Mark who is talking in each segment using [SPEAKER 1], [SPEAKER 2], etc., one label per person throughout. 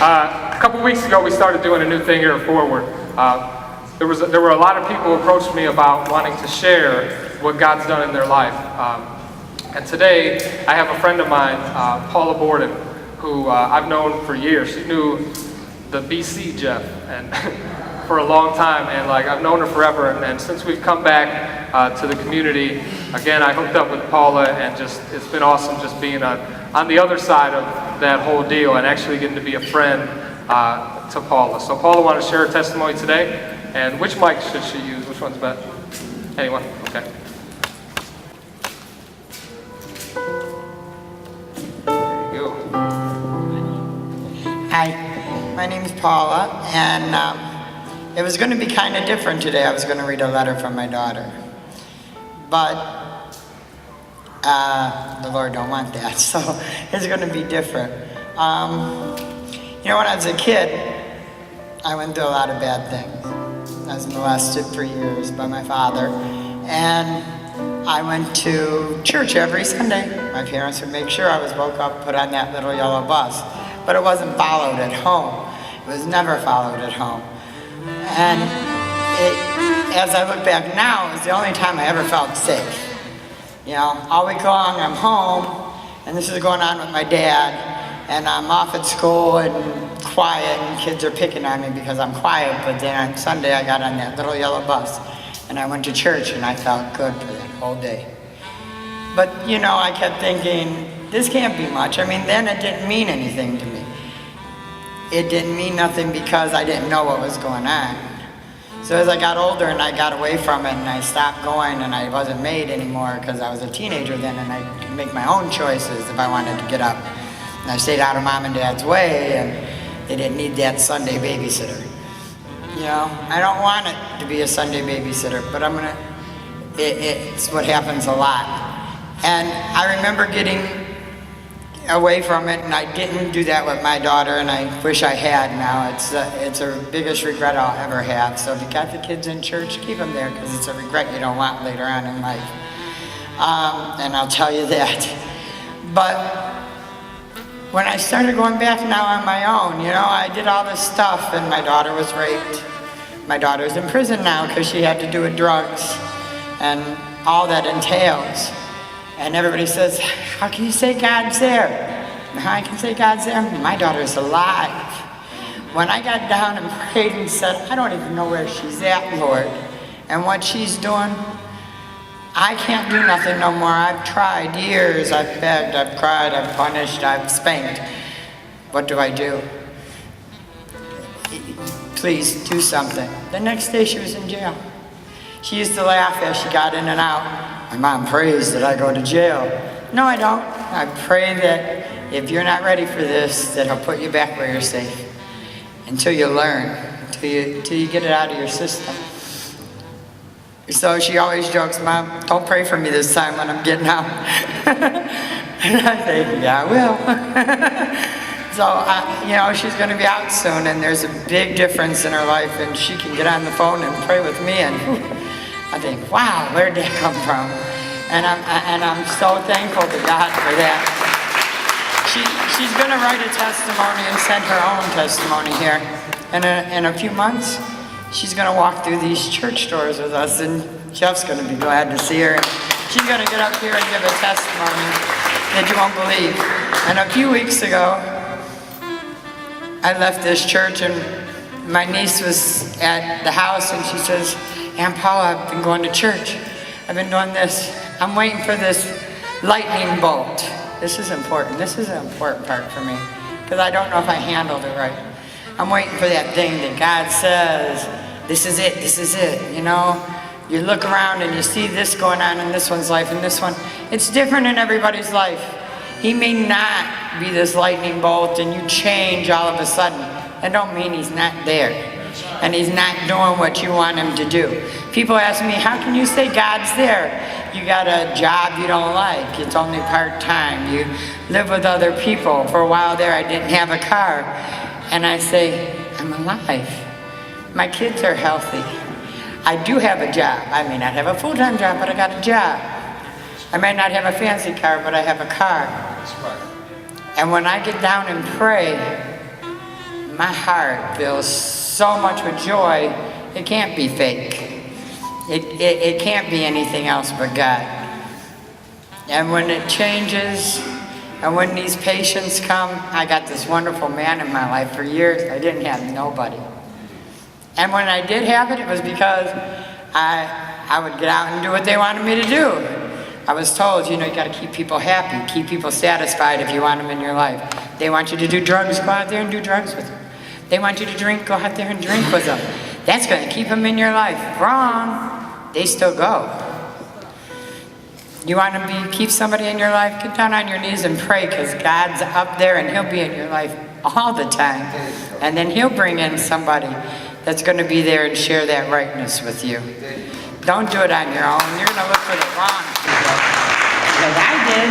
[SPEAKER 1] A couple weeks ago, we started doing a new thing here at Forward. There were a lot of people who approached me about wanting to share what God's done in their life. And today, I have a friend of mine, Paula Borden, who I've known for years. She knew the BC Jeff and for a long time, and I've known her forever. And since we've come back to the community, again, I hooked up with Paula, and it's been awesome just being on the other side of that whole deal and actually getting to be a friend to Paula. So Paula wanted to share her testimony today. And which mic should she use? Which one's better? Anyone? Okay. There you go.
[SPEAKER 2] Hi, my name is Paula, and it was going to be kind of different today. I was going to read a letter from my daughter, but the Lord don't want that, so it's going to be different. When I was a kid, I went through a lot of bad things. I was molested for years by my father, and I went to church every Sunday. My parents would make sure I was woke up, put on that little yellow bus, but it wasn't followed at home. It was never followed at home. And as I look back now, it was the only time I ever felt safe. All week long I'm home, and this is going on with my dad, and I'm off at school and quiet, and kids are picking on me because I'm quiet. But then on Sunday I got on that little yellow bus, and I went to church, and I felt good for that whole day. But I kept thinking, this can't be much. Then it didn't mean anything to me. It didn't mean nothing because I didn't know what was going on. So as I got older and I got away from it and I stopped going and I wasn't made anymore because I was a teenager then, and I could make my own choices if I wanted to get up. And I stayed out of mom and dad's way, and they didn't need that Sunday babysitter. I don't want it to be a Sunday babysitter, but it's what happens a lot. And I remember getting away from it, and I didn't do that with my daughter, and I wish I had now. It's the biggest regret I'll ever have. So if you got the kids in church, keep them there, because it's a regret you don't want later on in life. And I'll tell you that. But when I started going back now on my own, I did all this stuff, and my daughter was raped. My daughter's in prison now because she had to do with drugs and all that entails. And everybody says, how can you say God's there? And how I can say God's there? My daughter's alive. When I got down and prayed and said, I don't even know where she's at, Lord, and what she's doing, I can't do nothing no more. I've tried years. I've begged, I've cried, I've punished, I've spanked. What do I do? Please do something. The next day she was in jail. She used to laugh as she got in and out. My mom prays that I go to jail. No, I don't. I pray that if you're not ready for this, that He'll put you back where you're safe until you learn, until you get it out of your system. So she always jokes, Mom, don't pray for me this time when I'm getting out. And I say, yeah, I will. So, she's going to be out soon, and there's a big difference in her life, and she can get on the phone and pray with me, and I think, wow, where'd that come from? And I'm so thankful to God for that. She's going to write a testimony and send her own testimony here. And in a few months, she's going to walk through these church doors with us, and Jeff's going to be glad to see her. She's going to get up here and give a testimony that you won't believe. And a few weeks ago, I left this church, and my niece was at the house, and she says, Aunt Paula, I've been going to church. I've been doing this. I'm waiting for this lightning bolt. This is important. This is an important part for me, because I don't know if I handled it right. I'm waiting for that thing that God says, this is it, this is it, You look around and you see this going on in this one's life and this one. It's different in everybody's life. He may not be this lightning bolt and you change all of a sudden. That don't mean He's not there. And He's not doing what you want Him to do. People ask me, how can you say God's there? You got a job you don't like. It's only part-time. You live with other people. For a while there, I didn't have a car. And I say, I'm alive. My kids are healthy. I do have a job. I may not have a full-time job, but I got a job. I may not have a fancy car, but I have a car. And when I get down and pray, my heart fills so much with joy, it can't be fake. It can't be anything else but God. And when it changes, and when these patients come, I got this wonderful man in my life. For years, I didn't have nobody. And when I did have it, it was because I would get out and do what they wanted me to do. I was told, you got to keep people happy, keep people satisfied if you want them in your life. They want you to do drugs, go out there and do drugs with them. They want you to drink, go out there and drink with them. That's going to keep them in your life. Wrong. They still go. You want to keep somebody in your life? Get down on your knees and pray, because God's up there and He'll be in your life all the time. And then He'll bring in somebody that's going to be there and share that rightness with you. Don't do it on your own. You're going to look for the wrong people. Because I did.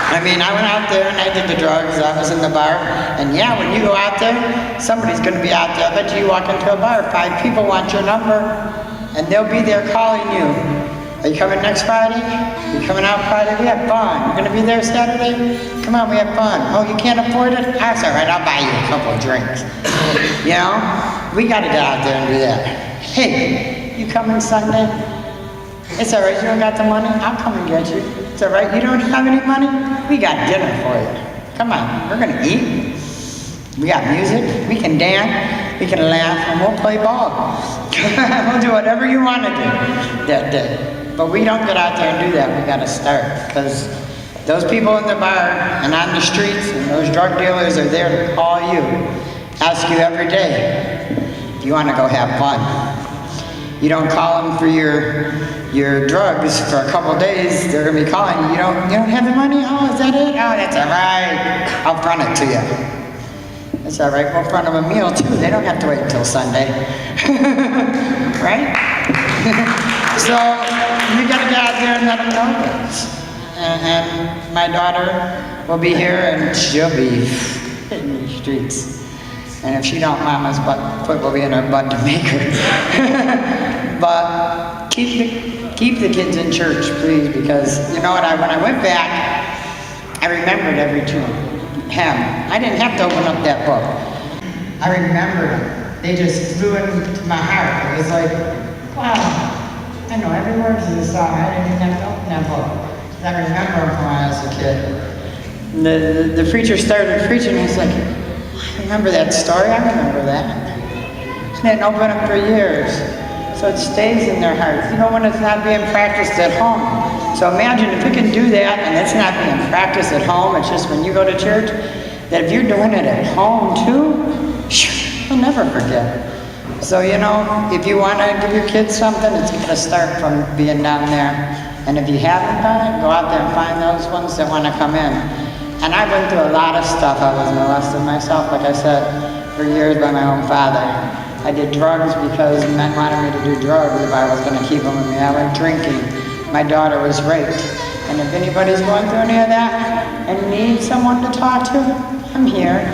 [SPEAKER 2] I went out there and I did the drugs. I was in the bar. And yeah, when you go out there, somebody's going to be out there. I bet you walk into a bar, 5 people want your number, and they'll be there calling you. Are you coming next Friday? Are you coming out Friday? We have fun. You're going to be there Saturday? Come on, we have fun. Oh, you can't afford it? That's all right. I'll buy you a couple of drinks. We got to get out there and do that. Hey, you coming Sunday? It's all right. You don't got the money? I'll come and get you. It's all right. You don't have any money? We got dinner for you. Come on. We're going to eat. We got music. We can dance. We can laugh. And we'll play ball. We'll do whatever you want to do that day. But we don't get out there and do that. We got to start, because those people in the bar and on the streets and those drug dealers are there to call you, ask you every day, do you want to go have fun? You don't call them for your drugs for a couple days. They're gonna be calling you. You don't have the money? Oh, is that it? Oh, that's all right. I'll front it to you. That's all right. We'll front them a meal too. They don't have to wait until Sunday, right? So you got to get out there and let them know this. And my daughter will be here, and she'll be hitting the streets. And if she don't, Mama's foot will be in her butt to make her. But keep the kids in church, please, because you know what? When I went back, I remembered every hymn. I didn't have to open up that book. I remembered them. They just flew into my heart. It was like, wow. I know every word to the song. I didn't even have to open that book. I remember when I was a kid. The preacher started preaching, and he's like, I remember that story. I remember that. And it didn't open up for years. So it stays in their hearts. When it's not being practiced at home. So imagine if we can do that, and it's not being practiced at home, it's just when you go to church, that if you're doing it at home too, you'll never forget. So, if you want to give your kids something, it's going to start from being down there. And if you haven't done it, go out there and find those ones that want to come in. And I went through a lot of stuff. I was molested myself, like I said, for years by my own father. I did drugs because men wanted me to do drugs if I was going to keep them with me. I went drinking. My daughter was raped. And if anybody's going through any of that and needs someone to talk to, I'm here.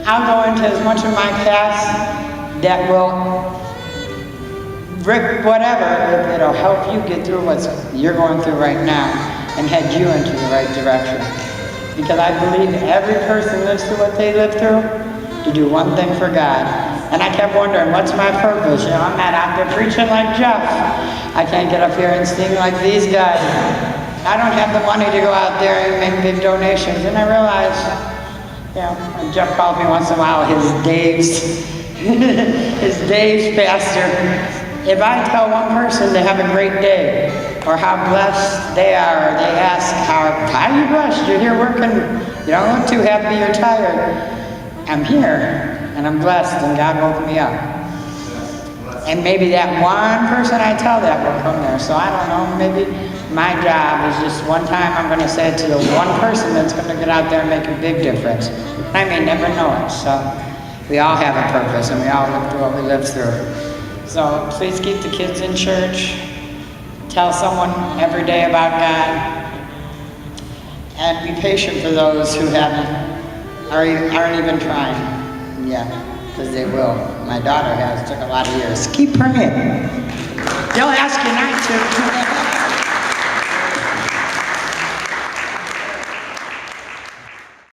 [SPEAKER 2] I'll go into as much of my past that will rip whatever, it'll help you get through what you're going through right now and head you into the right direction. Because I believe every person lives through what they live through to do one thing for God. And I kept wondering, what's my purpose? I'm not out there preaching like Jeff. I can't get up here and sing like these guys. I don't have the money to go out there and make big donations. And I realized, when Jeff calls me once in a while, his Dave's pastor. If I tell one person to have a great day, or how blessed they are, or they ask, how are you blessed? You're here working, you don't look too happy, you're tired. I'm here, and I'm blessed, and God woke me up. And maybe that one person I tell that will come there. So I don't know, maybe my job is just one time I'm going to say it to the one person that's going to get out there and make a big difference. I may never know it, so we all have a purpose, and we all live through what we live through. So please keep the kids in church. Tell someone every day about God. And be patient for those who aren't even trying yet, because they will. My daughter has. It took a lot of years. Keep praying. They'll ask you not to.